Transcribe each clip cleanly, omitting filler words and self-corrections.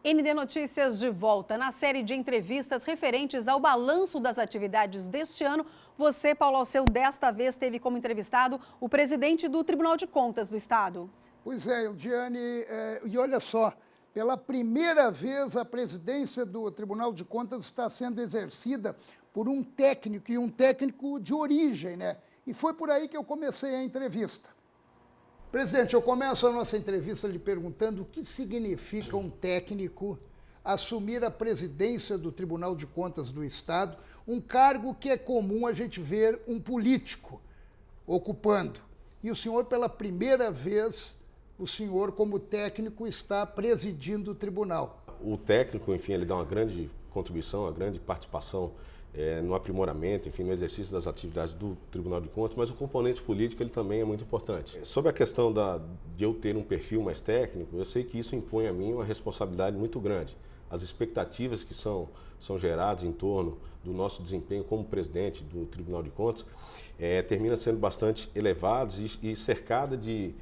ND Notícias de volta. Na série de entrevistas referentes ao balanço das atividades deste ano, você, Paulo Alceu, desta vez teve como entrevistado o presidente do Tribunal de Contas do Estado. Pois é, Eldiane, e olha só, pela primeira vez a presidência do Tribunal de Contas está sendo exercida por um técnico, e um técnico de origem, né? E foi por aí que eu comecei a entrevista. Presidente, eu começo a nossa entrevista lhe perguntando o que significa um técnico assumir a presidência do Tribunal de Contas do Estado, um cargo que é comum a gente ver um político ocupando. E o senhor, pela primeira vez, o senhor, como técnico, está presidindo o tribunal. O técnico, enfim, ele dá uma grande contribuição, uma grande participação no aprimoramento, enfim, no exercício das atividades do Tribunal de Contas, mas o componente político ele também é muito importante. Sobre a questão de eu ter um perfil mais técnico, eu sei que isso impõe a mim uma responsabilidade muito grande. As expectativas que são geradas em torno do nosso desempenho como presidente do Tribunal de Contas terminam sendo bastante elevadas e cercada de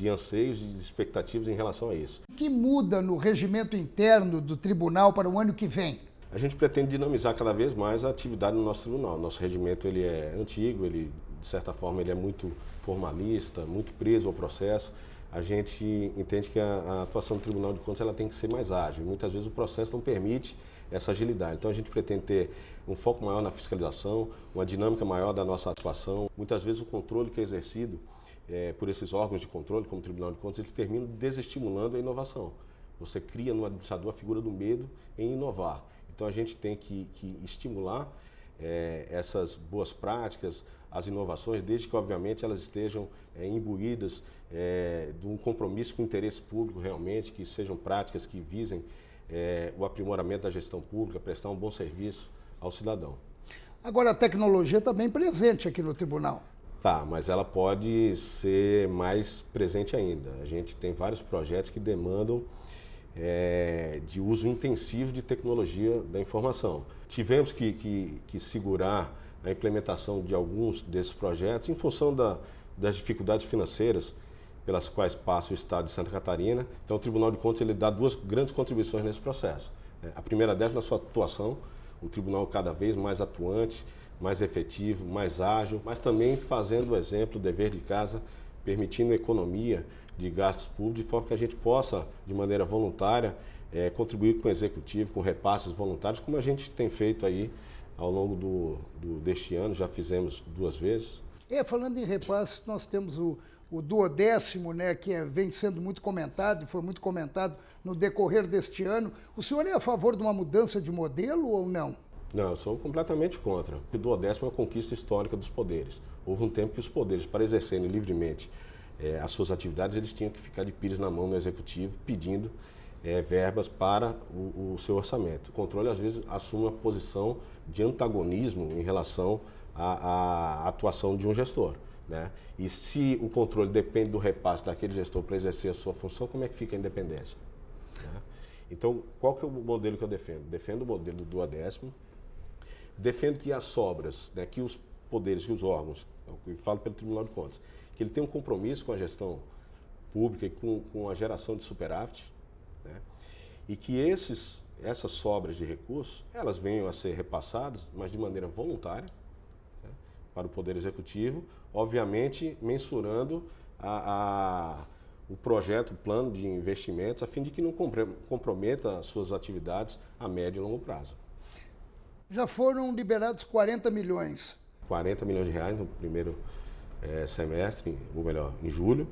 anseios e de expectativas em relação a isso. O que muda no regimento interno do tribunal para o ano que vem? A gente pretende dinamizar cada vez mais a atividade no nosso tribunal. Nosso regimento ele é antigo, ele, de certa forma, ele é muito formalista, muito preso ao processo. A gente entende que a atuação do Tribunal de Contas ela tem que ser mais ágil. Muitas vezes o processo não permite essa agilidade. Então a gente pretende ter um foco maior na fiscalização, uma dinâmica maior da nossa atuação. Muitas vezes o controle que é exercido por esses órgãos de controle, como o Tribunal de Contas, eles terminam desestimulando a inovação. Você cria no administrador a figura do medo em inovar. Então a gente tem que estimular essas boas práticas, as inovações, desde que obviamente elas estejam imbuídas de um compromisso com o interesse público realmente, que sejam práticas que visem o aprimoramento da gestão pública, prestar um bom serviço ao cidadão. Agora a tecnologia está bem presente aqui no tribunal. Tá, mas ela pode ser mais presente ainda. A gente tem vários projetos que demandam de uso intensivo de tecnologia da informação. Tivemos que segurar a implementação de alguns desses projetos em função das dificuldades financeiras pelas quais passa o Estado de Santa Catarina. Então o Tribunal de Contas ele dá duas grandes contribuições nesse processo. A primeira delas na sua atuação, o tribunal cada vez mais atuante, mais efetivo, mais ágil, mas também fazendo o exemplo, o dever de casa, permitindo economia de gastos públicos, de forma que a gente possa, de maneira voluntária, contribuir com o Executivo, com repasses voluntários, como a gente tem feito aí ao longo deste ano, já fizemos 2 vezes. Falando em repasses, nós temos o 12º, né, que vem sendo muito comentado, e foi muito comentado no decorrer deste ano. O senhor é a favor de uma mudança de modelo ou não? Não, eu sou completamente contra. O 12º é uma conquista histórica dos poderes. Houve um tempo que os poderes, para exercerem livremente as suas atividades, eles tinham que ficar de pires na mão no Executivo, pedindo verbas para o seu orçamento. O controle, às vezes, assume uma posição de antagonismo em relação à atuação de um gestor, né? E se o controle depende do repasse daquele gestor para exercer a sua função, como é que fica a independência? Né? Então, qual que é o modelo que eu defendo? Defendo o modelo do 12º, defendo que as sobras, né, que os poderes, que os órgãos, eu falo pelo Tribunal de Contas, que ele tem um compromisso com a gestão pública e com a geração de superávit, né, e que essas sobras de recursos, elas venham a ser repassadas, mas de maneira voluntária, né, para o Poder Executivo, obviamente mensurando o projeto, o plano de investimentos, a fim de que não comprometa as suas atividades a médio e longo prazo. Já foram liberados 40 milhões. 40 milhões de reais no primeiro semestre, ou melhor, em julho,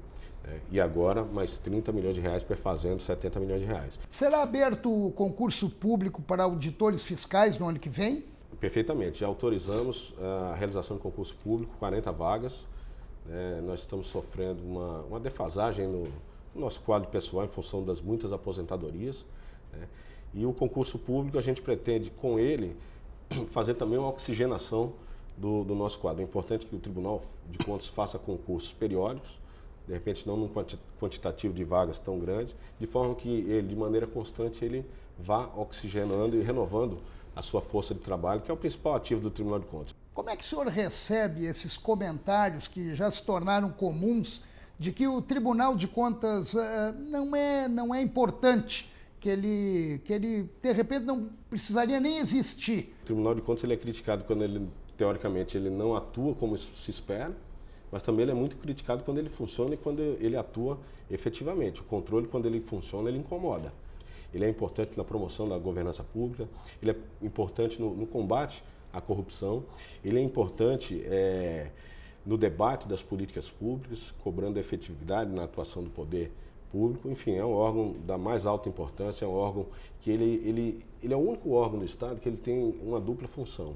e agora mais 30 milhões de reais perfazendo 70 milhões de reais. Será aberto o concurso público para auditores fiscais no ano que vem? Perfeitamente, já autorizamos a realização de concurso público, 40 vagas. Nós estamos sofrendo uma defasagem no nosso quadro pessoal em função das muitas aposentadorias. E o concurso público, a gente pretende, com ele, fazer também uma oxigenação do nosso quadro. É importante que o Tribunal de Contas faça concursos periódicos, de repente não num quantitativo de vagas tão grande, de forma que ele, de maneira constante, ele vá oxigenando e renovando a sua força de trabalho, que é o principal ativo do Tribunal de Contas. Como é que o senhor recebe esses comentários que já se tornaram comuns de que o Tribunal de Contas não é importante que ele, de repente, não precisaria nem existir. O Tribunal de Contas ele é criticado quando ele, teoricamente, ele não atua como se espera, mas também ele é muito criticado quando ele funciona e quando ele atua efetivamente. O controle, quando ele funciona, ele incomoda. Ele é importante na promoção da governança pública, ele é importante no combate à corrupção, ele é importante no debate das políticas públicas, cobrando efetividade na atuação do poder público. Enfim, é um órgão da mais alta importância, é um órgão que ele é o único órgão do Estado que ele tem uma dupla função.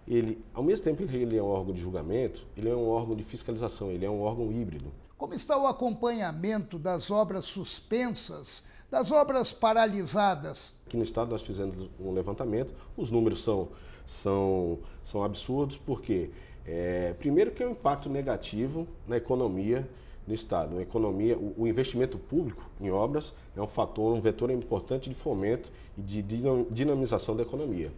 Ele, ao mesmo tempo que ele é um órgão de julgamento, ele é um órgão de fiscalização, ele é um órgão híbrido. Como está o acompanhamento das obras suspensas, das obras paralisadas? Aqui no Estado nós fizemos um levantamento, os números são absurdos, porque primeiro que é um impacto negativo na economia no Estado. A economia, o investimento público em obras é um fator, um vetor importante de fomento e de dinamização da economia.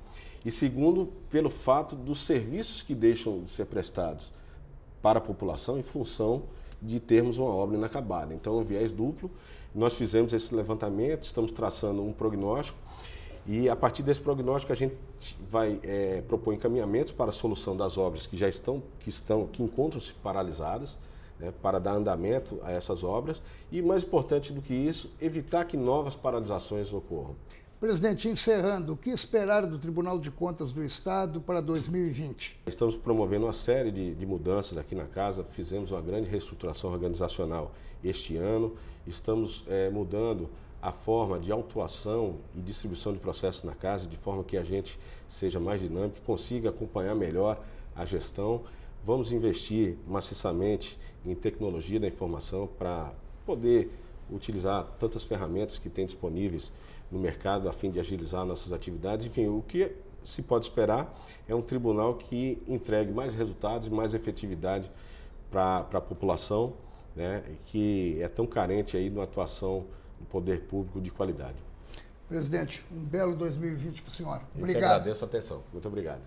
E segundo, pelo fato dos serviços que deixam de ser prestados para a população em função de termos uma obra inacabada. Então, é um viés duplo. Nós fizemos esse levantamento, estamos traçando um prognóstico e, a partir desse prognóstico, a gente vai propor encaminhamentos para a solução das obras que encontram-se paralisadas, né, para dar andamento a essas obras e, mais importante do que isso, evitar que novas paralisações ocorram. Presidente, encerrando, o que esperar do Tribunal de Contas do Estado para 2020? Estamos promovendo uma série de mudanças aqui na casa, fizemos uma grande reestruturação organizacional este ano, estamos mudando a forma de autuação e distribuição de processos na casa, de forma que a gente seja mais dinâmico, consiga acompanhar melhor a gestão. Vamos investir maciçamente em tecnologia da informação para poder utilizar tantas ferramentas que tem disponíveis no mercado a fim de agilizar nossas atividades. Enfim, o que se pode esperar é um tribunal que entregue mais resultados e mais efetividade para a população, né, que é tão carente aí de uma atuação do poder público de qualidade. Presidente, um belo 2020 para o senhor. Eu Obrigado. que agradeço a atenção. Muito obrigado.